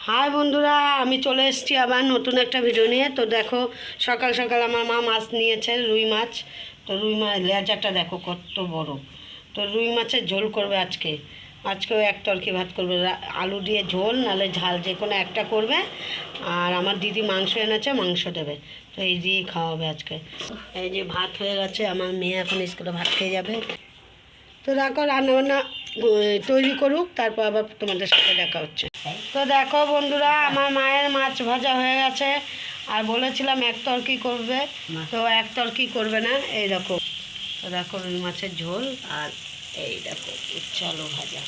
High বন্ধুরা, আমি চলে এসেছি আবার নতুন একটা ভিডিও নিয়ে। তো দেখো, সকাল সকাল আমার মা মাছ নিয়েছে, রুই মাছ। তো রুই মাছ লেজাটা দেখো কত বড়। তো রুই মাছের ঝোল করবে আজকেও এক তরকি ভাত করবে, আলু দিয়ে ঝোল নাহলে ঝাল, যে কোনো একটা করবে। আর আমার দিদি মাংস এনেছে, মাংস দেবে। তো এই দিয়েই খাওয়াবে আজকে। এই যে ভাত হয়ে গেছে, আমার মেয়ে এখন স্কুলে ভাত খেয়ে যাবে। তো দেখো, রান্নাবান্না তৈরি করুক, তারপর আবার তোমাদের সাথে দেখা হচ্ছে। তো দেখো বন্ধুরা, আমার মায়ের মাছ ভাজা হয়ে গেছে। আর বলেছিলাম এক তরকি করবে, তো এক তরকি করবে না। এই দেখো, তো দেখো রুই মাছের ঝোল, আর এই দেখো উচ্চালো ভাজা।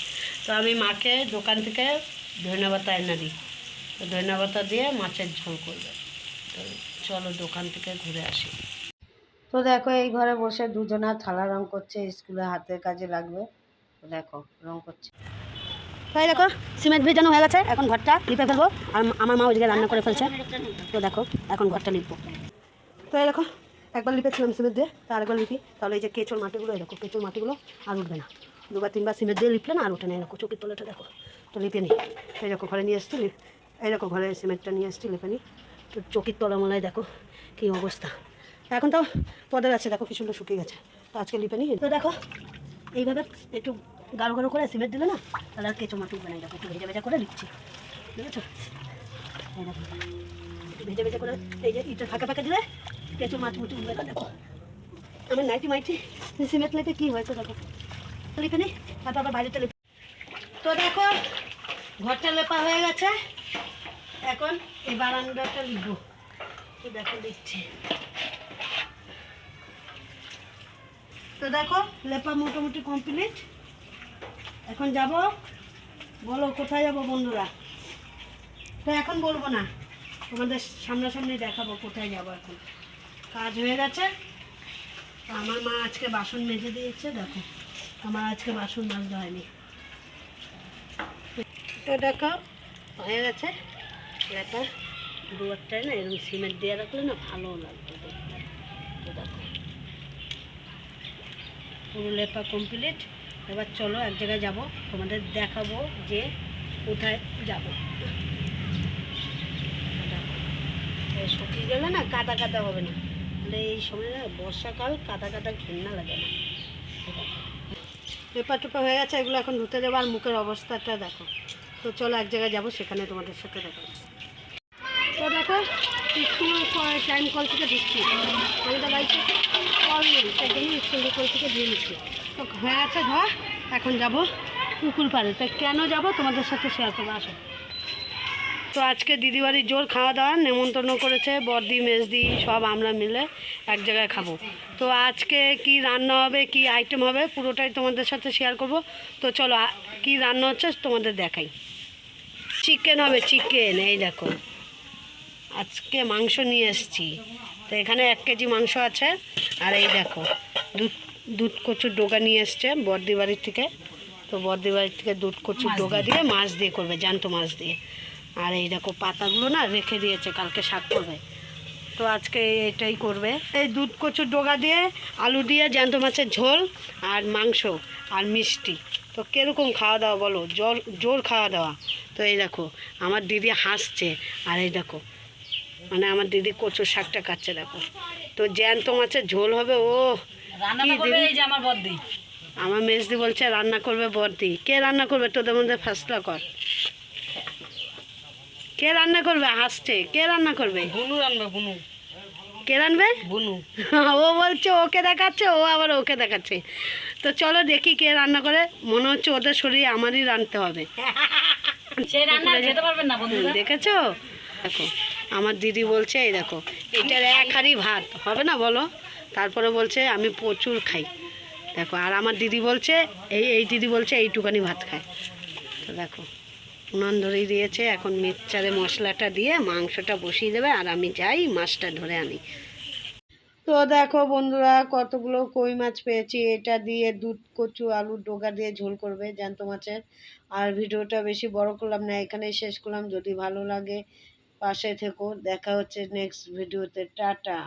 তো আমি মাকে দোকান থেকে ধনেপাতা এনে দিই, তো ধনেপাতা দিয়ে মাছের ঝোল করবে। তো চলো দোকান থেকে ঘুরে আসি। তো দেখো, এই ঘরে বসে দুজনা থালা রং করছে, স্কুলে হাতের কাজে লাগবে। তো দেখো রং করছে। তাই দেখো, সিমেন্ট ভেজানো হয়ে গেছে, এখন ঘরটা লিপে ফেলবো। আর আমার মা ওইদিকে রান্না করে ফেলছে। তো দেখো এখন ঘরটা লিপবো। তো এই দেখো, একবার লিপেছিলাম সিমেন্ট দিয়ে, তো আরেকবার লিপি। তাহলে এই যে কেঁচোর মাটিগুলো, এই দেখো কেঁচোর মাটিগুলো আর উঠবে না। দুবার তিনবার সিমেন্ট দিয়ে লিপলে না আর উঠে না। এরকম চোখের তলাটা দেখো, তো লিপে নিই। এই দেখো ঘরে নিয়ে এসছি, এই দেখো ঘরে সিমেন্টটা নিয়ে এসছি, লিপে নিই। তো চোখের তলামলায় দেখো কী অবস্থা। এখন তো পদের আছে, দেখো কি সুন্দর শুকিয়ে গেছে। তো আজকে লিপে নিই। তো দেখো এইভাবে একটু গাঢ় গাঢ় করে সিমেন্ট দিলে না, তাহলে আর কেঁচো মাটি উঠবে না। দেখো একটু ভেজা ভেজা করে লিখছি, বুঝেছো? এই দেখো একটু ভেজা ভেজা করে এই যে ইটের ফাঁকা ফাঁকা দিলে কেঁচো মাটি মুটি উঠবে না। দেখো আমার নাইটি মাইটি সিমেন্ট লেপে কী হয়েছে, দেখো লিপে নিই, তারপর আবার বাইরেটা লিপে। তো দেখো ঘরটা লেপা হয়ে গেছে, এখন এই বারান্দাটা লিখবো। তো দেখো লিখছি। তো দেখো লেপা মোটামুটি কমপ্লিট। এখন যাব, বলো কোথায় যাব বন্ধুরা? তো এখন বলবো না, তোমাদের সামনাসামনি দেখাবো কোথায় যাব। এখন কাজ হয়ে গেছে। তো আমার মা আজকে বাসন মেজে দিয়েছে, দেখো আমার আজকে বাসন মাজতে হয়নি। তো দেখো হয়ে গেছে লেপা। দুয়ারটায় না এরকম সিমেন্ট দিয়ে রাখলে না ভালো লাগবে দেখতে। তো দেখো পুরো লেপা কমপ্লিট। এবার চলো এক জায়গায় যাব, তোমাদের দেখাবো যে কোথায় যাব। শুকিয়ে গেলে না কাদা কাদা হবে না, তাহলে এই সময় না বর্ষাকাল কাদা কাদা ঘেন্না লাগে না। পেপার টেপা হয়ে গেছে, এগুলো এখন ধুতে দেবো। আর মুখের অবস্থাটা দেখো। তো চলো এক জায়গায় যাবো, সেখানে তোমাদের সাথে দেখা হচ্ছে। তো দেখো স্কুল টাইম কল থেকে দিচ্ছি, আমাদের বাড়িতে কল নেই, সেই জন্য স্কুল কল থেকে দিয়ে নিচ্ছি। তো হয়ে গেছে ঘর, এখন যাব পুকুর পাড়ে। তো কেন যাব তোমাদের সাথে শেয়ার করবো, আসো। তো আজকে দিদিবাড়ির জোর খাওয়া দাওয়া নেমন্তন্ন করেছে, বর্দি মেজদি সব আমরা মিলে এক জায়গায় খাবো। তো আজকে কি রান্না হবে, কি আইটেম হবে, পুরোটাই তোমাদের সাথে শেয়ার করব। তো চলো কি রান্না হচ্ছে তোমাদের দেখাই। চিকেন হবে, চিকেন। এই দেখো আজকে মাংস নিয়ে এসেছি। তো এখানে 1 কেজি মাংস আছে। আর এই দেখো দুধ দুধ কচুর ডোগা নিয়ে এসছে বর্দি বাড়ির থেকে। তো বর্দি বাড়ির থেকে দুধ কচুর ডোগা দিয়ে মাছ দিয়ে করবে, জ্যান্ত মাছ দিয়ে। আর এই দেখো পাতাগুলো না রেখে দিয়েছে, কালকে শাক করবে। তো আজকে এটাই করবে, এই দুধ কচুর ডোগা দিয়ে আলু দিয়ে জ্যান্ত মাছের ঝোল আর মাংস আর মিষ্টি। তো কীরকম খাওয়া দাওয়া বলো, জোর খাওয়া দাওয়া। তো এই দেখো আমার দিদি হাসছে, আর এই দেখো মানে আমার দিদি কচুর শাকটা কাটছে দেখো। তো জ্যান্ত মাছের ঝোল হবে। ও আমার বর্দি, আমার মেজদি বলছে রান্না করবে বর্দি। কে রান্না করবে তোদের মধ্যে ফেসলা কর, কে রান্না করবে? হাসছে, কে রান্না করবে? বুনু রান্না, বুনু। কে রান্নবে? বুনু। ও বলছে ওকে দেখাচ্ছে, ও আবার ওকে দেখাচ্ছে। তো চলো দেখি কে রান্না করে। মনে হচ্ছে ওদের শরীরে আমারই রাঁধতে হবে। দেখেছো? দেখো আমার দিদি বলছে এই দেখো এটার 1 হাঁড়ি ভাত হবে না বলো। তারপরে বলছে আমি প্রচুর খাই। দেখো আর আমার দিদি বলছে এই দিদি বলছে এইটুকানি ভাত খায়। তো দেখো উনান ধরেই দিয়েছে, এখন মিক্সচারে মশলাটা দিয়ে মাংসটা বসিয়ে দেবে, আর আমি যাই মাছটা ধরে আনি। তো দেখো বন্ধুরা কতগুলো কই মাছ পেয়েছি, এটা দিয়ে দুধ কচু আলুর ডোগা দিয়ে ঝোল করবে জ্যান্ত মাছের। আর ভিডিওটা বেশি বড় করলাম না, এখানেই শেষ করলাম। যদি ভালো লাগে পাশে থেকো, দেখা হচ্ছে নেক্সট ভিডিওতে। টাটা।